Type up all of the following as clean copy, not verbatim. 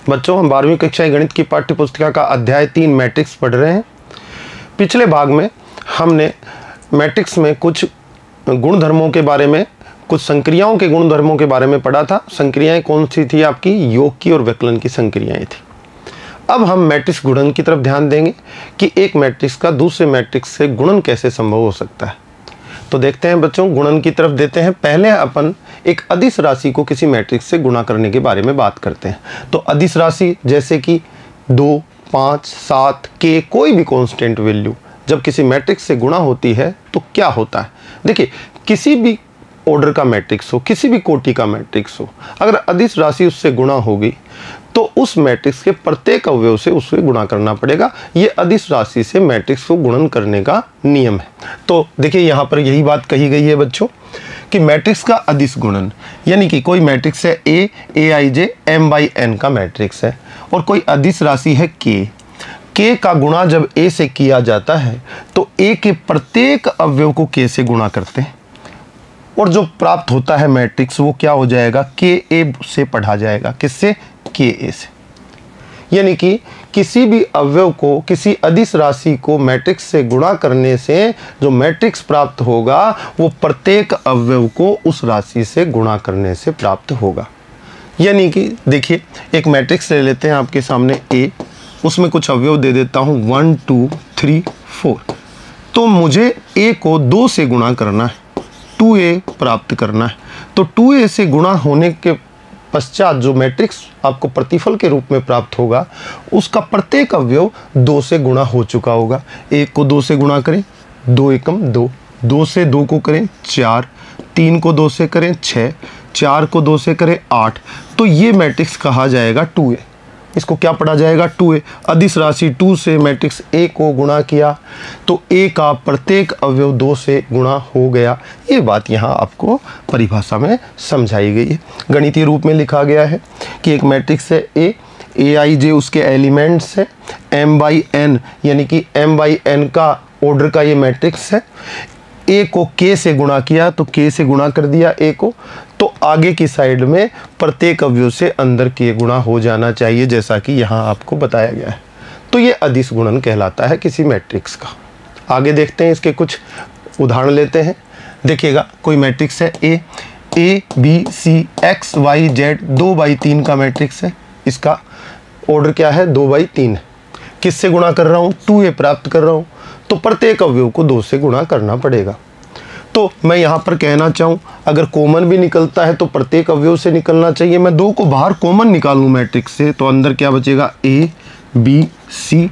बच्चों, हम 12वीं कक्षा गणित की पाठ्य पुस्तिका का अध्याय 3 मैट्रिक्स पढ़ रहे हैं। पिछले भाग में हमने मैट्रिक्स में कुछ गुणधर्मों के बारे में, कुछ संक्रियाओं के गुणधर्मों के बारे में पढ़ा था। संक्रियाएं कौन सी थी आपकी? योग की और विकलन की संक्रियाएं थी। अब हम मैट्रिक्स गुणन की तरफ ध्यान देंगे कि एक मैट्रिक्स का दूसरे मैट्रिक्स से गुणन कैसे संभव हो सकता है। तो देखते हैं बच्चों, गुणन की तरफ देते हैं। पहले अपन एक अदिश राशि को किसी मैट्रिक्स से गुणा करने के बारे में बात करते हैं। तो अदिश राशि जैसे कि 2, 5, 7 के कोई भी कांस्टेंट वैल्यू जब किसी मैट्रिक्स से गुणा होती है तो क्या होता है? देखिए, किसी भी ऑर्डर का मैट्रिक्स हो, किसी भी कोटि का मैट्रिक्स हो, अगर अदिश राशि उससे गुणा होगी तो उस मैट्रिक्स के प्रत्येक अवयव से उससे गुणा करना पड़ेगा। ये अदिश राशि से मैट्रिक्स को गुणन करने का नियम है। तो देखिए, यहाँ पर यही बात कही गई है बच्चों कि मैट्रिक्स का अदिश गुणन, यानी कि कोई मैट्रिक्स है aij m/n का मैट्रिक्स है और कोई अदिश राशि है k का गुणा जब a से किया जाता है तो a के प्रत्येक अवयव को k से गुणा करते हैं और जो प्राप्त होता है मैट्रिक्स वो क्या हो जाएगा? ka से पढ़ा जाएगा। किससे? ka से। यानी कि किसी भी अवयव को, किसी अदिश राशि को मैट्रिक्स से गुणा करने से जो मैट्रिक्स प्राप्त होगा वो प्रत्येक अवयव को उस राशि से गुणा करने से प्राप्त होगा। यानी कि देखिए, एक मैट्रिक्स ले लेते हैं आपके सामने A, उसमें कुछ अवयव दे देता हूँ 1, 2, 3, 4। तो मुझे A को 2 से गुणा करना है, 2A प्राप्त करना है। तो 2A से गुणा होने के पश्चात जो मैट्रिक्स आपको प्रतिफल के रूप में प्राप्त होगा उसका प्रत्येक अवयव 2 से गुणा हो चुका होगा। 1 को 2 से गुणा करें, 2 एकम 2, 2 से 2 को करें 4, 3 को 2 से करें 6, 4 को 2 से करें 8। तो ये मैट्रिक्स कहा जाएगा 2A। इसको क्या पढ़ा जाएगा? 2A। अदिश राशि 2 से मैट्रिक्स A को गुणा किया तो A का प्रत्येक अवयव 2 से गुणा हो गया। ये बात यहाँ आपको परिभाषा में समझाई गई है, गणितीय रूप में लिखा गया है कि एक मैट्रिक्स है A, aij उसके एलिमेंट्स है, m/n यानी कि m/n का ऑर्डर का ये मैट्रिक्स है। A को K से गुणा किया तो K से गुणा कर दिया A को, तो आगे की साइड में प्रत्येक अवयव से अंदर K गुणा हो जाना चाहिए, जैसा कि यहाँ आपको बताया गया है। तो ये अदिश गुणन कहलाता है किसी मैट्रिक्स का। आगे देखते हैं, इसके कुछ उदाहरण लेते हैं। देखिएगा, कोई मैट्रिक्स है A B C X Y Z 2/3 का मैट्रिक्स है। इसका ऑर्डर क्या है? 2/3 है। किससे गुणा कर रहा हूँ? 2A प्राप्त कर रहा हूँ, तो प्रत्येक अवयव को 2 से गुणा करना पड़ेगा। तो मैं यहाँ पर कहना चाहूँ, अगर कॉमन भी निकलता है तो प्रत्येक अवयव से निकलना चाहिए। मैं 2 को बाहर कॉमन निकालूँ मैट्रिक्स से तो अंदर क्या बचेगा? A B C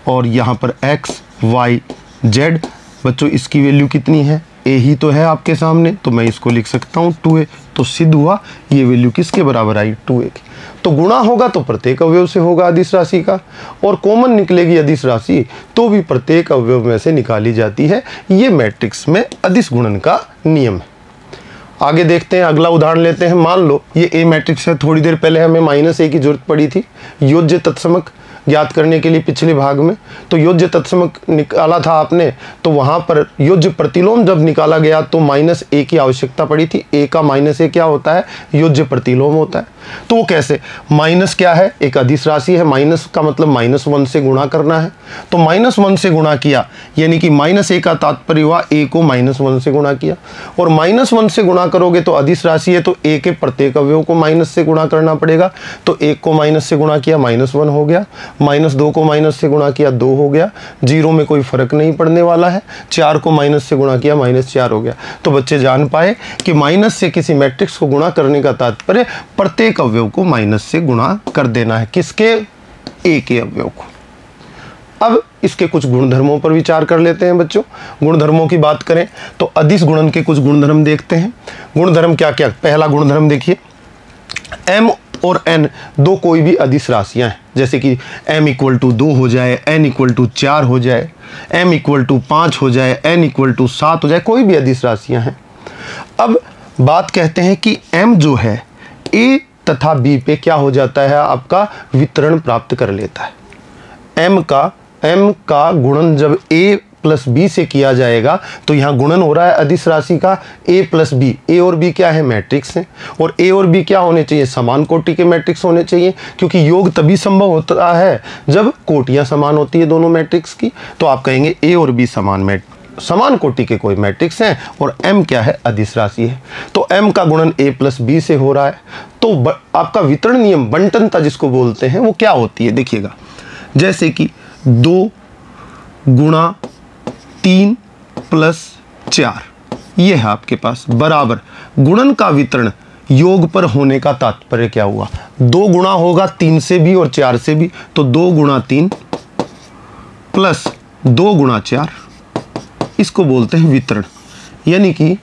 और यहाँ पर X Y Z। बच्चों, इसकी वैल्यू कितनी है? A ही तो है आपके सामने, तो मैं इसको लिख सकता हूँ 2A। तो सिद्ध हुआ ये वैल्यू किसके बराबर आई? 2A की। तो गुणा होगा तो प्रत्येक अवयव से होगा अदिश राशि का, और कॉमन निकलेगी अदिश राशि तो भी प्रत्येक अवयव में से निकाली जाती है। ये मैट्रिक्स में अदिश गुणन का नियम है। आगे देखते हैं, अगला उदाहरण लेते हैं। मान लो ये A मैट्रिक्स है। थोड़ी देर पहले हमें -A की जरूरत पड़ी थी योज्य तत्समक ज्ञात करने के लिए पिछले भाग में। तो योज्य तत्समक निकाला था आपने, तो वहाँ पर योज्य प्रतिलोम जब निकाला गया तो -A की आवश्यकता पड़ी थी। A का -A क्या होता है? योज्य प्रतिलोम होता है। तो वो कैसे? माइनस क्या है? एक अदिश राशि है। माइनस का मतलब -1 से गुणा करना है। तो -1 से गुणा किया, यानी कि -A का तात्पर्य हुआ A को -1 से गुणा किया। और -1 से गुणा करोगे तो अदिश राशि है, तो A के प्रत्येक अवयव को माइनस से गुणा करना पड़ेगा। तो 1 को माइनस से गुणा किया, -1 हो गया। -2 को माइनस से गुणा किया, 2 हो गया। 0 में कोई फर्क नहीं पड़ने वाला है। 4 को माइनस से गुणा किया, -4 हो गया। तो बच्चे जान पाए कि माइनस से किसी मैट्रिक्स को गुणा करने का तात्पर्य प्रत्येक अवयव को माइनस से गुणा कर देना है। किसके? A के अवयव को। अब इसके कुछ गुणधर्मों पर विचार कर लेते हैं बच्चों। गुणधर्मों की बात करें तो अदिश गुणन के कुछ गुणधर्म देखते हैं। गुणधर्म क्या क्या? पहला गुणधर्म देखिए, m और n दो कोई भी अदिश राशियां हैं, जैसे कि m = 2 हो जाए, n = 4 हो जाए, m = 5 हो जाए, n = 7 हो जाए, कोई भी अदिश राशियां हैं। अब बात कहते हैं कि m जो है A तथा B पे क्या हो जाता है? आपका वितरण प्राप्त कर लेता है। m का गुणन जब A प्लस बी से किया जाएगा तो यहाँ गुणन हो रहा है अदिश राशि का a प्लस बी। ए और बी क्या है, मैट्रिक्स है, और a और b क्या होने चाहिए, समान कोटि के मैट्रिक्स होने चाहिए, क्योंकि योग तभी संभव होता है जब कोटियाँ समान होती है दोनों मैट्रिक्स की। तो आप कहेंगे a और b समान कोटि के कोई मैट्रिक्स हैं और m क्या है, अदिश राशि है, तो m का गुणन a प्लस बी से हो रहा है। तो आपका वितरण नियम, बंटनता जिसको बोलते हैं, वो क्या होती है देखिएगा, जैसे कि 2 गुणा 3 प्लस 4, ये है आपके पास, बराबर गुणन का वितरण योग पर होने का तात्पर्य क्या हुआ, 2 गुणा होगा 3 से भी और 4 से भी, तो 2 गुणा 3 प्लस 2 गुणा 4, इसको बोलते हैं वितरण। यानी कि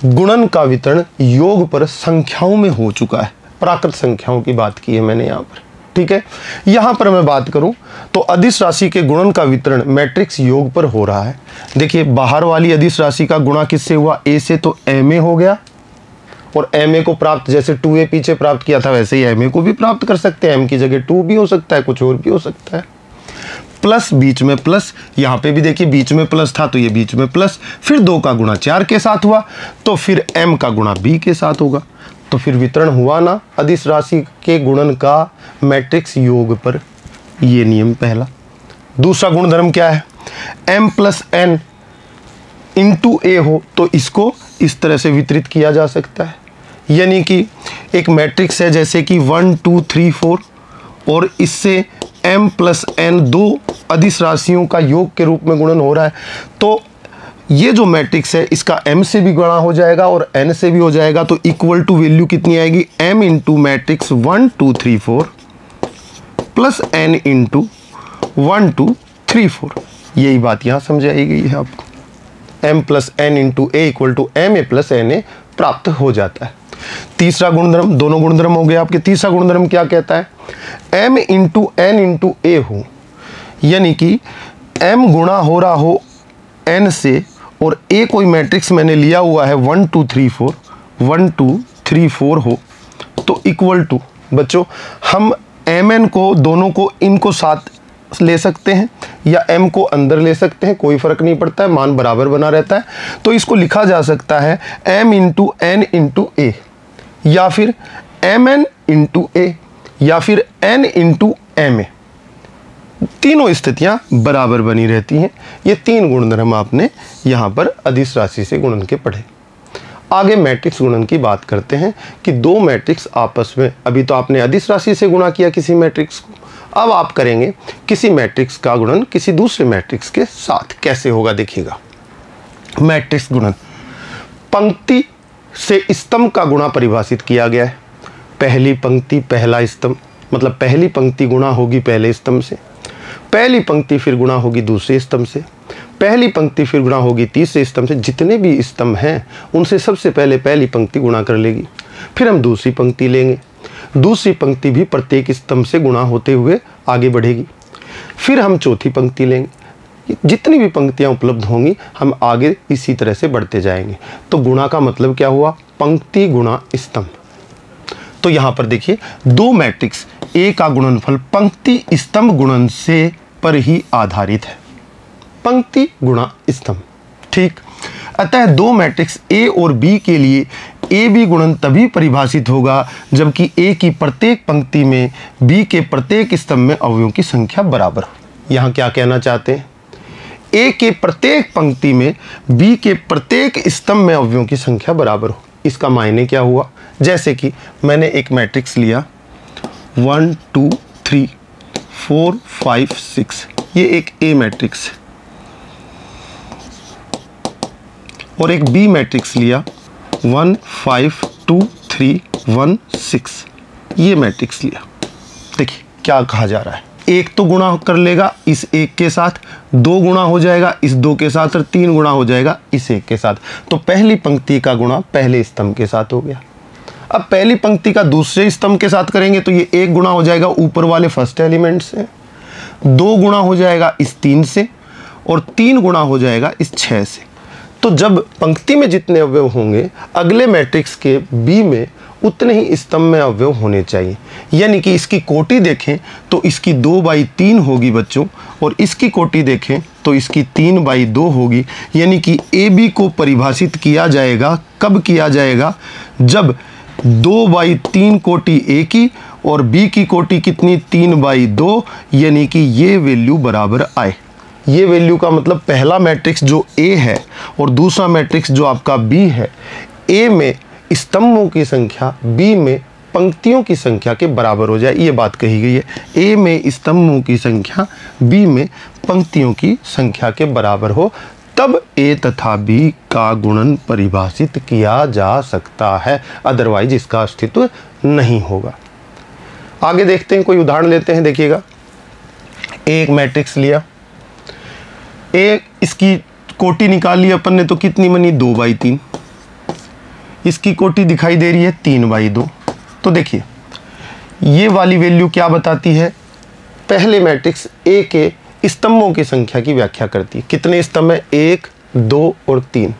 गुणन का वितरण योग पर संख्याओं में हो चुका है, प्राकृत संख्याओं की बात की है मैंने यहाँ पर, ठीक है। यहाँ पर मैं बात करूँ तो अदिश राशि के गुणन का वितरण मैट्रिक्स योग पर हो रहा है। देखिए बाहर वाली अदिश राशि का गुणा किससे हुआ, a से, तो ma हो गया, और ma को प्राप्त, जैसे 2a पीछे प्राप्त किया था वैसे ही ma को भी प्राप्त कर सकते हैं, m की जगह 2 भी हो सकता है, कुछ और भी हो सकता है, प्लस बीच में प्लस, यहाँ पे भी देखिए बीच में प्लस था तो ये बीच में प्लस, फिर 2 का गुणा 4 के साथ हुआ तो फिर m का गुणा b के साथ होगा, तो फिर वितरण हुआ ना अदिश राशि के गुणन का मैट्रिक्स योग पर, ये नियम पहला। दूसरा गुणधर्म क्या है, m plus n into a हो तो इसको इस तरह से वितरित किया जा सकता है, यानी कि एक मैट्रिक्स है जैसे कि 1 2 3 4 और इससे m प्लस n 2 अदिश राशियों का योग के रूप में गुणन हो रहा है, तो ये जो मैट्रिक्स है इसका m से भी गुणा हो जाएगा और n से भी हो जाएगा, तो इक्वल टू वैल्यू कितनी आएगी, m into matrix 1 2 3 4 plus n into 1 2 3 4, यही बात यहाँ समझाई गई है आपको, m plus n into a equal to m a plus n a प्राप्त हो जाता है। तीसरा गुणधर्म, दोनों गुणधर्म हो गए आपके, तीसरा गुणधर्म क्या कहता है, m into n into a हो, यानी कि m गुणा हो रहा हो n से और a कोई मैट्रिक्स मैंने लिया हुआ है 1 2 3 4 1 2 3 4 हो, तो इक्वल टू, बच्चों हम mn को, दोनों को, इनको साथ ले सकते हैं या m को अंदर ले सकते हैं, कोई फर्क नहीं पड़ता है, मान बराबर बना रहता है, तो इसको लिखा जा सकता है m into n into a, या फिर mn इंटू a, या फिर n इंटू ma, तीनों स्थितियां बराबर बनी रहती हैं। ये 3 गुणधर्म आपने यहाँ पर अदिश राशि से गुणन के पढ़े। आगे मैट्रिक्स गुणन की बात करते हैं कि 2 मैट्रिक्स आपस में, अभी तो आपने अदिश राशि से गुणा किया किसी मैट्रिक्स को, अब आप करेंगे किसी मैट्रिक्स का गुणन किसी दूसरे मैट्रिक्स के साथ, कैसे होगा देखिएगा। मैट्रिक्स गुणन, पंक्ति से स्तंभ का गुणा परिभाषित किया गया है, पहली पंक्ति पहला स्तंभ, मतलब पहली पंक्ति गुणा होगी पहले स्तंभ से, पहली पंक्ति फिर गुणा होगी दूसरे स्तंभ से, पहली पंक्ति फिर गुणा होगी तीसरे स्तंभ से, जितने भी स्तंभ हैं उनसे सबसे पहले पहली पंक्ति गुणा कर लेगी, फिर हम दूसरी पंक्ति लेंगे, दूसरी पंक्ति भी प्रत्येक स्तंभ से गुणा होते हुए आगे बढ़ेगी, फिर हम चौथी पंक्ति लेंगे, जितनी भी पंक्तियां उपलब्ध होंगी हम आगे इसी तरह से बढ़ते जाएंगे। तो गुणा का मतलब क्या हुआ, पंक्ति गुणा स्तंभ। तो यहाँ पर देखिए 2 मैट्रिक्स, A का गुणनफल पंक्ति स्तंभ गुणन से पर ही आधारित है, पंक्ति गुणा स्तंभ, ठीक। अतः 2 मैट्रिक्स A और B के लिए A B गुणन तभी परिभाषित होगा जबकि A की प्रत्येक पंक्ति में B के प्रत्येक स्तंभ में अवयवों की संख्या बराबर हो। यहाँ क्या कहना चाहते हैं, A के प्रत्येक पंक्ति में B के प्रत्येक स्तंभ में अवयवों की संख्या बराबर हो। इसका मायने क्या हुआ, जैसे कि मैंने एक मैट्रिक्स लिया 1 2 3 4 5 6, ये एक A मैट्रिक्स है, और एक B मैट्रिक्स लिया 1 5 2 3 1 6, ये मैट्रिक्स लिया। देखिए क्या कहा जा रहा है, एक तो गुणा कर लेगा इस एक के साथ, 2 गुणा हो जाएगा इस 2 के साथ, और 3 गुणा हो जाएगा इस एक के साथ। तो पहली पंक्ति का गुणा पहले स्तंभ के साथ हो गया। अब पहली पंक्ति का दूसरे स्तंभ के साथ करेंगे तो ये 1 गुणा हो जाएगा ऊपर वाले फर्स्ट एलिमेंट से, 2 गुणा हो जाएगा इस 3 से, और 3 गुणा हो जाएगा इस 6 से। तो जब पंक्ति में जितने अवयव होंगे अगले मैट्रिक्स के बी में उतने ही स्तंभ में अवयव होने चाहिए। यानी कि इसकी कोटि देखें तो इसकी 2/3 होगी बच्चों, और इसकी कोटि देखें तो इसकी 3/2 होगी। यानी कि ए बी को परिभाषित किया जाएगा, कब किया जाएगा, जब 2/3 कोटि ए की और बी की कोटि कितनी 3/2, यानी कि ये वैल्यू बराबर आए। ये वैल्यू का मतलब पहला मैट्रिक्स जो ए है और दूसरा मैट्रिक्स जो आपका बी है, ए में स्तंभों की संख्या बी में पंक्तियों की संख्या के बराबर हो जाए, ये बात कही गई है। ए में स्तंभों की संख्या बी में पंक्तियों की संख्या के बराबर हो, तब ए तथा बी का गुणन परिभाषित किया जा सकता है, अदरवाइज इसका अस्तित्व नहीं होगा। आगे देखते हैं, कोई उदाहरण लेते हैं। देखिएगा, एक मैट्रिक्स लिया, इसकी कोटि निकाल ली अपन ने तो कितनी बनी 2/3, इसकी कोटि दिखाई दे रही है 3/2। तो देखिए ये वाली वैल्यू क्या बताती है, पहले मैट्रिक्स ए के स्तंभों की संख्या की व्याख्या करती है। कितने स्तंभ है, 1, 2 और 3।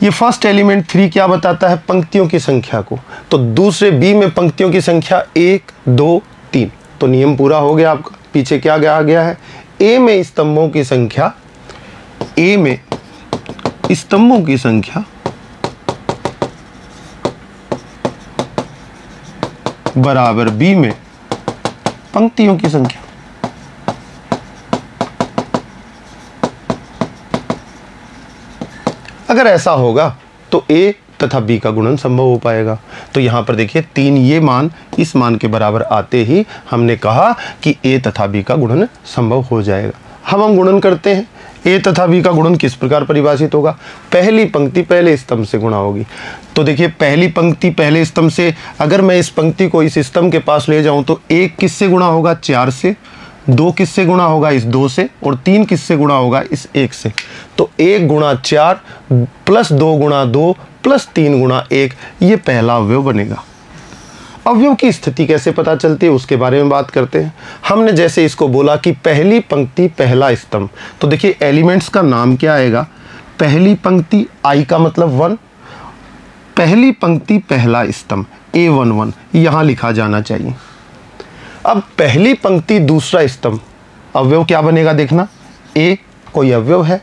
ये फर्स्ट एलिमेंट 3 क्या बताता है, पंक्तियों की संख्या को। तो दूसरे बी में पंक्तियों की संख्या 1, 2, 3। तो नियम पूरा हो गया आपका। पीछे क्या आ गया है, ए में स्तंभों की संख्या, ए में स्तंभों की संख्या बराबर बी में पंक्तियों की संख्या। अगर ऐसा होगा तो ए तथा बी का गुणन संभव हो पाएगा। तो यहां पर देखिए 3, ये मान इस मान के बराबर आते ही हमने कहा कि ए तथा बी का गुणन संभव हो जाएगा। हम गुणन करते हैं। ए तथा बी का गुणन किस प्रकार परिभाषित होगा, पहली पंक्ति पहले स्तंभ से गुणा होगी। तो देखिए पहली पंक्ति पहले स्तंभ से, अगर मैं इस पंक्ति को इस स्तंभ के पास ले जाऊं तो 1 किससे गुणा होगा, 4 से, 2 किससे गुणा होगा, इस 2 से, और 3 किससे गुणा होगा, इस 1 से। तो 1 गुणा 4 प्लस 2 गुणा 2 प्लस 3 गुणा 1, ये पहला अवयव बनेगा। अवयव की स्थिति कैसे पता चलती है उसके बारे में बात करते हैं। हमने जैसे इसको बोला कि पहली पंक्ति पहला स्तंभ, तो देखिए एलिमेंट्स का नाम क्या आएगा, पहली पंक्ति, आई का मतलब 1, पहली पंक्ति पहला स्तंभ A11 यहाँ लिखा जाना चाहिए। अब पहली पंक्ति दूसरा स्तंभ, अवयव क्या बनेगा देखना, ए कोई अवयव है,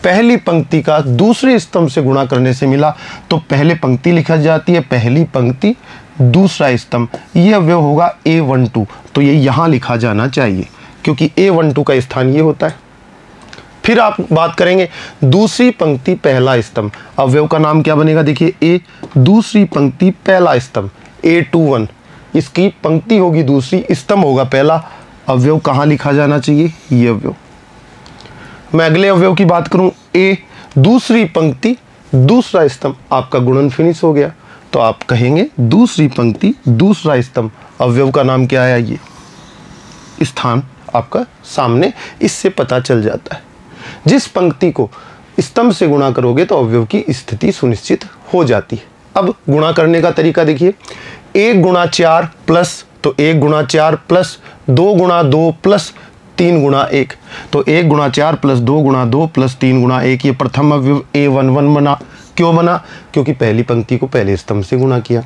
पहली पंक्ति का दूसरे स्तंभ से गुणा करने से मिला तो पहले पंक्ति लिखा जाती है, पहली पंक्ति दूसरा स्तंभ, ये अवयव होगा A12। तो ये यहाँ लिखा जाना चाहिए क्योंकि A12 का स्थान ये होता है। फिर आप बात करेंगे दूसरी पंक्ति पहला स्तंभ, अवयव का नाम क्या बनेगा, देखिए ए दूसरी पंक्ति पहला स्तंभ A21, इसकी पंक्ति होगी दूसरी, स्तंभ होगा पहला, अवयव कहाँ लिखा जाना चाहिए, ये अवयव। मैं अगले अवयव की बात करूं, ए दूसरी पंक्ति दूसरा स्तंभ, आपका गुणन फिनिश हो गया। तो आप कहेंगे दूसरी पंक्ति दूसरा स्तंभ, अवयव का नाम क्या है, ये स्थान आपका सामने, इससे पता चल जाता है। जिस पंक्ति को स्तंभ से गुणा करोगे तो अवयव की स्थिति सुनिश्चित हो जाती है। अब गुणा करने का तरीका देखिए, 1 गुणा 4 प्लस, तो 1 गुणा 4 प्लस 2 गुणा 2 प्लस 3 गुणा 1, तो 1 गुणा 4 प्लस 2 गुणा 2 प्लस 3 गुणा 1, ये प्रथम अवयव A11 बना। क्यों बना, क्योंकि पहली पंक्ति को पहले स्तंभ से गुणा किया।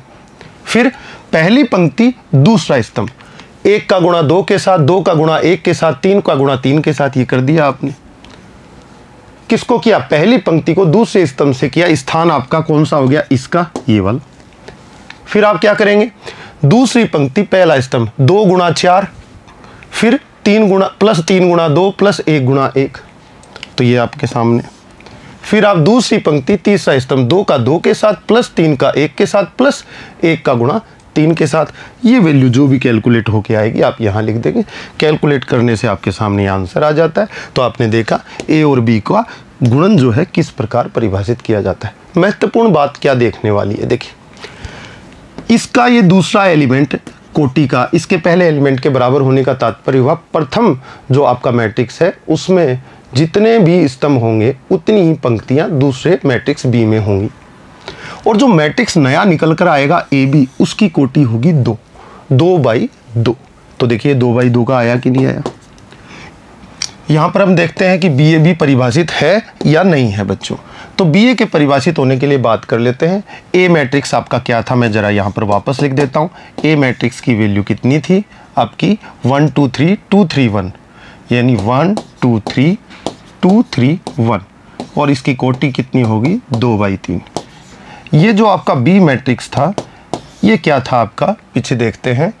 फिर पहली पंक्ति दूसरा स्तंभ, 1 का गुणा 2 के साथ, 2 का गुणा 1 के साथ, 3 का गुणा 3 के साथ, ये कर दिया आपने। किसको किया, पहली पंक्ति को दूसरे स्तंभ से किया, स्थान आपका कौन सा हो गया, इसका, ये वाला। फिर आप क्या करेंगे, दूसरी पंक्ति पहला स्तंभ, 2 गुणा 4, फिर 3 गुणा प्लस 3 गुणा 2 प्लस 1 गुणा 1, तो ये आपके सामने। फिर आप दूसरी पंक्ति तीसरा स्तंभ, 2 का 2 के साथ प्लस 3 का 1 के साथ प्लस 1 का गुणा 3 के साथ, ये वैल्यू जो भी कैलकुलेट होके आएगी आप यहाँ लिख देंगे। कैलकुलेट करने से आपके सामने आंसर आ जाता है। तो आपने देखा ए और बी का गुणन जो है किस प्रकार परिभाषित किया जाता है। महत्वपूर्ण बात क्या देखने वाली है, देखिए इसका ये दूसरा एलिमेंट कोटि का इसके पहले एलिमेंट के बराबर होने का तात्पर्य हुआ प्रथम जो आपका मैट्रिक्स है उसमें जितने भी स्तंभ होंगे उतनी ही पंक्तियां दूसरे मैट्रिक्स बी में होंगी, और जो मैट्रिक्स नया निकल कर आएगा ए बी, उसकी कोटि होगी 2/2। तो देखिए 2/2 का आया कि नहीं आया। यहाँ पर हम देखते हैं कि बी ए भी परिभाषित है या नहीं है बच्चों। तो बी ए के परिभाषित होने के लिए बात कर लेते हैं। ए मैट्रिक्स आपका क्या था, मैं ज़रा यहाँ पर वापस लिख देता हूँ। ए मैट्रिक्स की वैल्यू कितनी थी आपकी 1 2 3 2 3 1, यानी 1 2 3 2 3 1, और इसकी कोटि कितनी होगी 2/3। ये जो आपका बी मैट्रिक्स था ये क्या था आपका, पीछे देखते हैं,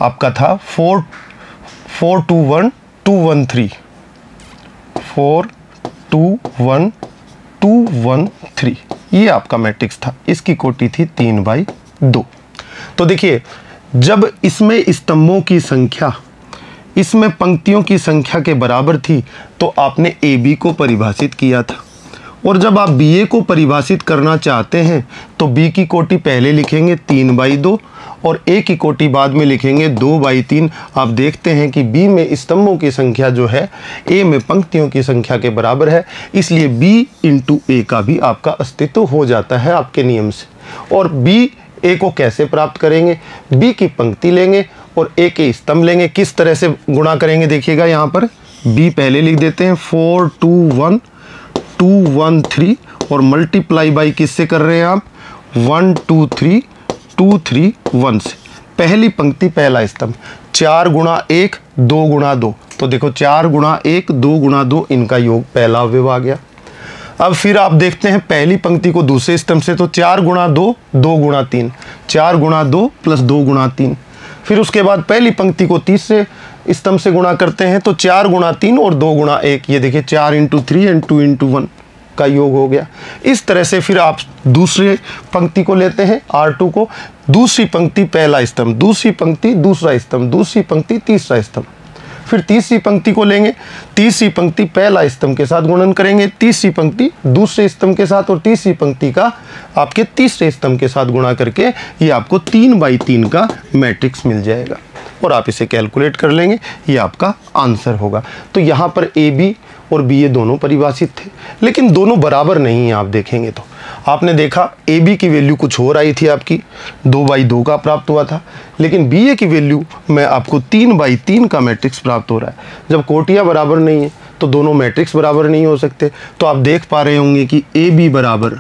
आपका था 4 4 2 1 2 1 3, 4 2 1 2 1 3, ये आपका मैट्रिक्स था। इसकी कोटि थी 3/2। तो देखिए, जब इसमें स्तंभों की संख्या इसमें पंक्तियों की संख्या के बराबर थी तो आपने ए बी को परिभाषित किया था, और जब आप बी ए को परिभाषित करना चाहते हैं तो बी की कोटि पहले लिखेंगे 3/2 और ए की कोटि बाद में लिखेंगे 2/3। आप देखते हैं कि बी में स्तंभों की संख्या जो है ए में पंक्तियों की संख्या के बराबर है, इसलिए बी इंटू ए का भी आपका अस्तित्व हो जाता है आपके नियम से। और बी ए को कैसे प्राप्त करेंगे, बी की पंक्ति लेंगे और ए के स्तंभ लेंगे। किस तरह से गुणा करेंगे देखिएगा, यहाँ पर बी पहले लिख देते हैं 4 2 1 2 1 3 और मल्टीप्लाई बाई किससे कर रहे हैं आप 1 2 3 2 3 1 से। पहली पंक्ति पहला स्तंभ 4 गुणा 1 2 गुणा 2, तो देखो 4 गुणा 1 2 गुणा 2, इनका योग पहला अवयव आ गया। अब फिर आप देखते हैं पहली पंक्ति को दूसरे स्तंभ से, तो 4 गुणा 2 2 गुणा 3, 4 गुणा 2 प्लस 2 गुणा 3। फिर उसके बाद पहली पंक्ति को तीसरे स्तंभ से गुणा करते हैं, तो 4 गुणा 3 और 2 गुणा 1, ये देखिए 4 × 3 एंड 2 × 1 का योग हो गया। इस तरह से फिर आप दूसरे पंक्ति को लेते हैं R2 को, दूसरी पंक्ति पहला स्तंभ, दूसरी पंक्ति दूसरा स्तंभ, दूसरी पंक्ति तीसरा स्तंभ। फिर तीसरी पंक्ति को लेंगे, तीसरी पंक्ति पहला स्तंभ के साथ गुणन करेंगे, तीसरी पंक्ति दूसरे स्तंभ के साथ और तीसरी पंक्ति का आपके तीसरे स्तंभ के साथ गुणा करके ये आपको 3/3 का मैट्रिक्स मिल जाएगा और आप इसे कैलकुलेट कर लेंगे, ये आपका आंसर होगा। तो यहाँ पर ए बी और बी ए दोनों परिभाषित थे, लेकिन दोनों बराबर नहीं हैं। आप देखेंगे तो आपने देखा ए बी की वैल्यू कुछ और आई थी, आपकी 2/2 का प्राप्त हुआ था, लेकिन बी ए की वैल्यू में आपको 3/3 का मैट्रिक्स प्राप्त हो रहा है। जब कोटियाँ बराबर नहीं है तो दोनों मैट्रिक्स बराबर नहीं हो सकते। तो आप देख पा रहे होंगे कि ए बी बराबर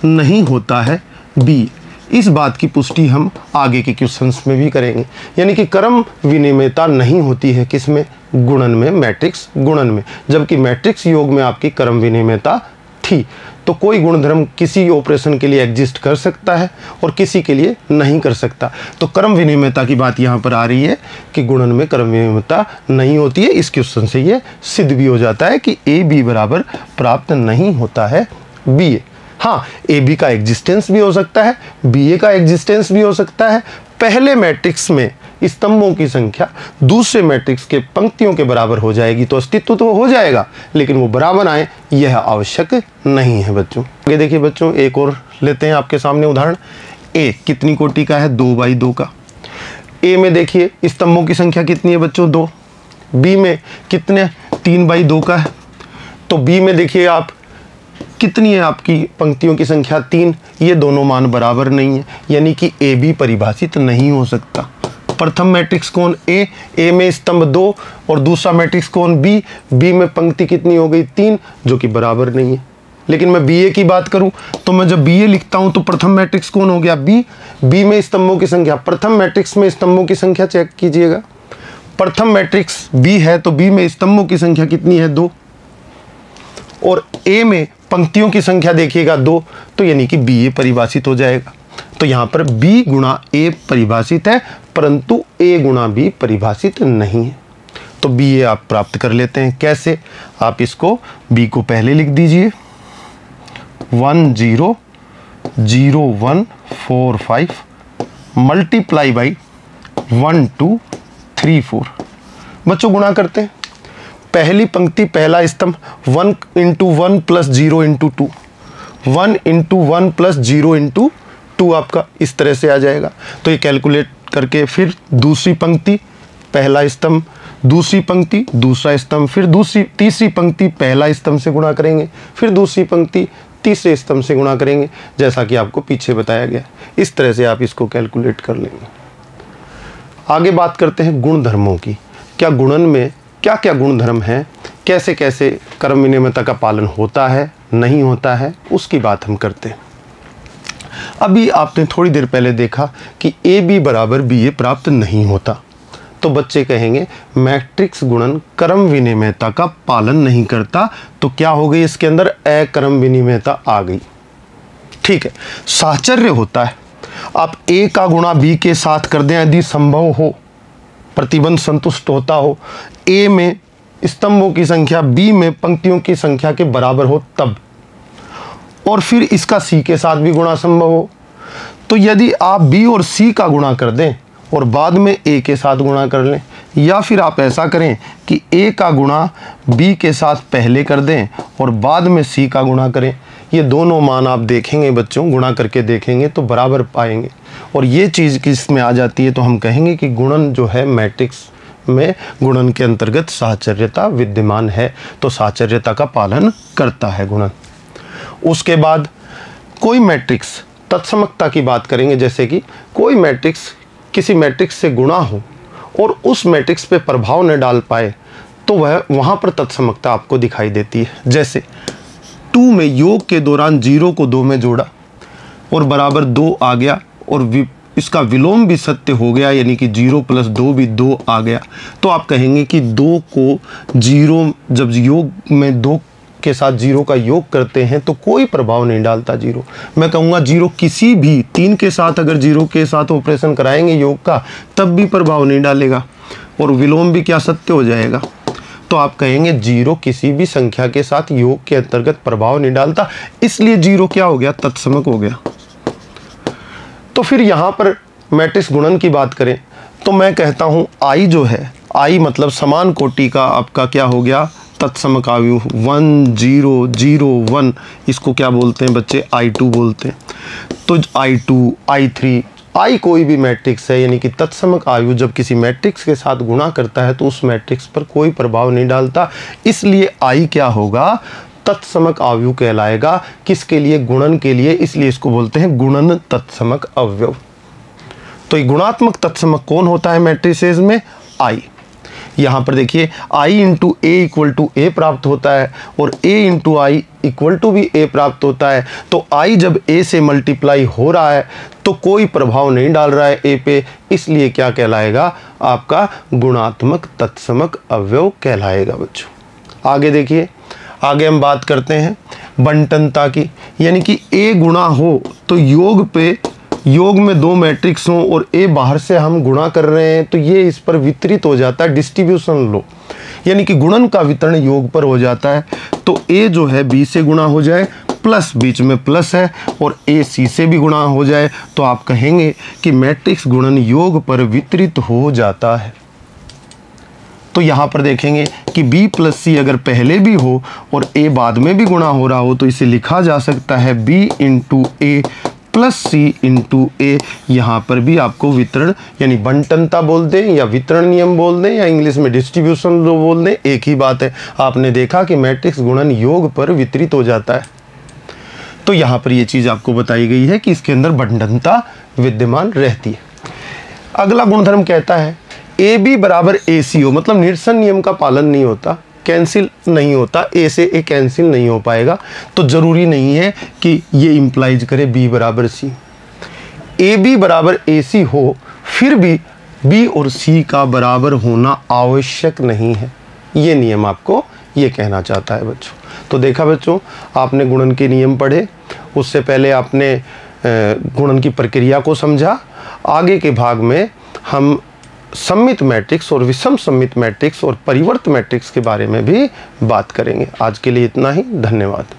नहीं होता है बी। इस बात की पुष्टि हम आगे के क्वेश्चंस में भी करेंगे, यानी कि क्रम विनिमयता नहीं होती है किसमें, गुणन में, मैट्रिक्स गुणन में, जबकि मैट्रिक्स योग में आपकी क्रम विनिमयता थी। तो कोई गुणधर्म किसी ऑपरेशन के लिए एग्जिस्ट कर सकता है और किसी के लिए नहीं कर सकता। तो क्रम विनिमयता की बात यहाँ पर आ रही है कि गुणन में क्रम विनिमयता नहीं होती है। इस क्वेश्चन से ये सिद्ध भी हो जाता है कि ए बी बराबर प्राप्त नहीं होता है बी ए। हाँ, ए बी का एग्जिस्टेंस भी हो सकता है, बी ए का एग्जिस्टेंस भी हो सकता है। पहले मैट्रिक्स में स्तंभों की संख्या दूसरे मैट्रिक्स के पंक्तियों के बराबर हो जाएगी तो अस्तित्व तो हो जाएगा, लेकिन वो बराबर आए यह आवश्यक नहीं है बच्चों। आगे देखिए बच्चों, एक और लेते हैं आपके सामने उदाहरण। ए कितनी कोटि का है, 2/2 का। ए में देखिए स्तंभों की संख्या कितनी है बच्चों, 2। बी में कितने, 3/2 का है। तो बी में देखिए आप कितनी है आपकी पंक्तियों की संख्या, 3। ये दोनों मान बराबर नहीं है, यानी कि ए बी परिभाषित नहीं हो सकता। प्रथम मैट्रिक्स कौन, ए में स्तंभ 2 और दूसरा मैट्रिक्स कौन, बी में पंक्ति कितनी हो गई, 3, जो कि बराबर नहीं है। लेकिन मैं बी ए की बात करूं तो मैं जब बी ए लिखता हूं तो प्रथम मैट्रिक्स कौन हो गया, बी में स्तंभों की संख्या, प्रथम मैट्रिक्स में स्तंभों की संख्या चेक कीजिएगा। प्रथम मैट्रिक्स बी है तो बी में स्तंभों की संख्या कितनी है, 2, और ए में पंक्तियों की संख्या देखिएगा 2, तो यानी कि बी ए परिभाषित हो जाएगा। तो यहाँ पर बी गुणा ए परिभाषित है, परंतु ए गुणा बी परिभाषित नहीं है। तो बी ए आप प्राप्त कर लेते हैं। कैसे, आप इसको बी को पहले लिख दीजिए 1 0 0 1 4 5 मल्टीप्लाई बाई 1 2 3 4। बच्चों गुणा करते हैं, पहली पंक्ति पहला स्तंभ 1 × 1 + 0 × 2, 1 × 1 + 0 × 2 आपका इस तरह से आ जाएगा। तो ये कैलकुलेट करके फिर दूसरी पंक्ति पहला स्तंभ, दूसरी पंक्ति दूसरा स्तंभ, फिर तीसरी पंक्ति पहला स्तंभ से गुणा करेंगे, फिर दूसरी पंक्ति तीसरे स्तंभ से गुणा करेंगे, जैसा कि आपको पीछे बताया गया। इस तरह से आप इसको कैलकुलेट कर लेंगे। आगे बात करते हैं गुणधर्मों की। क्या गुणन में क्या क्या गुणधर्म हैं, कैसे कैसे क्रम विनिमयता का पालन होता है नहीं होता है, उसकी बात हम करते हैं। अभी आपने थोड़ी देर पहले देखा कि ए बी बराबर बी ए प्राप्त नहीं होता, तो बच्चे कहेंगे मैट्रिक्स गुणन क्रम विनिमयता का पालन नहीं करता, तो क्या हो गई इसके अंदर अक्रम विनिमयता आ गई। ठीक है, साहचर्य होता है, आप ए का गुणा बी के साथ कर दें यदि संभव हो, प्रतिबंध संतुष्ट होता हो, ए में स्तंभों की संख्या बी में पंक्तियों की संख्या के बराबर हो तब, और फिर इसका सी के साथ भी गुणा संभव हो। तो यदि आप बी और सी का गुणा कर दें और बाद में ए के साथ गुणा कर लें, या फिर आप ऐसा करें कि ए का गुणा बी के साथ पहले कर दें और बाद में सी का गुणा करें, ये दोनों मान आप देखेंगे बच्चों, गुणा करके देखेंगे तो बराबर पाएंगे, और ये चीज़ किस में आ जाती है, तो हम कहेंगे कि गुणन जो है मैट्रिक्स में गुणन के अंतर्गत साहचर्यता विद्यमान है, तो साहचर्यता का पालन करता है गुणन। उसके बाद कोई मैट्रिक्स तत्समकता की बात करेंगे, जैसे कि कोई मैट्रिक्स किसी मैट्रिक्स से गुणा हो और उस मैट्रिक्स पे प्रभाव न डाल पाए, तो वह वहाँ पर तत्समकता आपको दिखाई देती है। जैसे 2 में योग के दौरान 0 को 2 में जोड़ा और बराबर 2 आ गया, और इसका विलोम भी सत्य हो गया, यानी कि 0 + 2 भी 2 आ गया, तो आप कहेंगे कि 2 को 0 जब योग में 2 के साथ 0 का योग करते हैं तो कोई प्रभाव नहीं डालता 0। मैं कहूँगा 0 किसी भी 3 के साथ अगर 0 के साथ ऑपरेशन कराएंगे योग का तब भी प्रभाव नहीं डालेगा, और विलोम भी क्या सत्य हो जाएगा। तो आप कहेंगे 0 किसी भी संख्या के साथ योग के अंतर्गत प्रभाव नहीं डालता, इसलिए 0 क्या हो गया, तत्समक हो गया। तो फिर यहाँ पर मैट्रिक्स गुणन की बात करें तो मैं कहता हूँ I जो है, I मतलब समान कोटि का आपका क्या हो गया, तत्समक अवयव 1 0 0 1, इसको क्या बोलते हैं बच्चे, I2 बोलते हैं। तो I2 I3 I कोई भी मैट्रिक्स है, यानी कि तत्समक अवयव जब किसी मैट्रिक्स के साथ गुणा करता है तो उस मैट्रिक्स पर कोई प्रभाव नहीं डालता, इसलिए I क्या होगा, तत्समक अवयव कहलाएगा। किसके लिए, गुणन के लिए, इसलिए इसको बोलते हैं गुणन तत्समक अवयव। तो ये गुणात्मक तत्समक कौन होता है मैट्रिसेस में, I। यहाँ पर देखिए I × A = A प्राप्त होता है और A × I = भी A प्राप्त होता है। तो I जब A से मल्टीप्लाई हो रहा है तो कोई प्रभाव नहीं डाल रहा है A पे, इसलिए क्या कहलाएगा, आपका गुणात्मक तत्समक अवयव कहलाएगा बच्चों। आगे देखिए, आगे हम बात करते हैं बंटनता की, यानी कि A गुणा हो तो योग में 2 मैट्रिक्स हों और A बाहर से हम गुणा कर रहे हैं तो ये इस पर वितरित हो जाता है, डिस्ट्रीब्यूशन लो, यानी कि गुणन का वितरण योग पर हो जाता है। तो A जो है B से गुणा हो जाए, प्लस बीच में प्लस है, और A C से भी गुणा हो जाए, तो आप कहेंगे कि मैट्रिक्स गुणन योग पर वितरित हो जाता है। तो यहाँ पर देखेंगे कि B + C अगर पहले भी हो और A बाद में भी गुणा हो रहा हो तो इसे लिखा जा सकता है B × A + C × A। यहाँ पर भी आपको वितरण यानी बंटनता बोल दें या वितरण नियम बोल दें या इंग्लिश में डिस्ट्रीब्यूशन लो बोल दें, एक ही बात है। आपने देखा कि मैट्रिक्स गुणन योग पर वितरित हो जाता है। तो यहाँ पर ये चीज़ आपको बताई गई है कि इसके अंदर बंटनता विद्यमान रहती है। अगला गुणधर्म कहता है AB = AC हो, मतलब निरसन नियम का पालन नहीं होता, कैंसिल नहीं होता, A से A कैंसिल नहीं हो पाएगा, तो ज़रूरी नहीं है कि ये इम्प्लाइज करे B = C। AB = AC हो फिर भी B और C का बराबर होना आवश्यक नहीं है, ये नियम आपको ये कहना चाहता है बच्चों। तो देखा बच्चों, आपने गुणन के नियम पढ़े, उससे पहले आपने गुणन की प्रक्रिया को समझा। आगे के भाग में हम सममित मैट्रिक्स और विषम सममित मैट्रिक्स और परिवर्त मैट्रिक्स के बारे में भी बात करेंगे। आज के लिए इतना ही, धन्यवाद।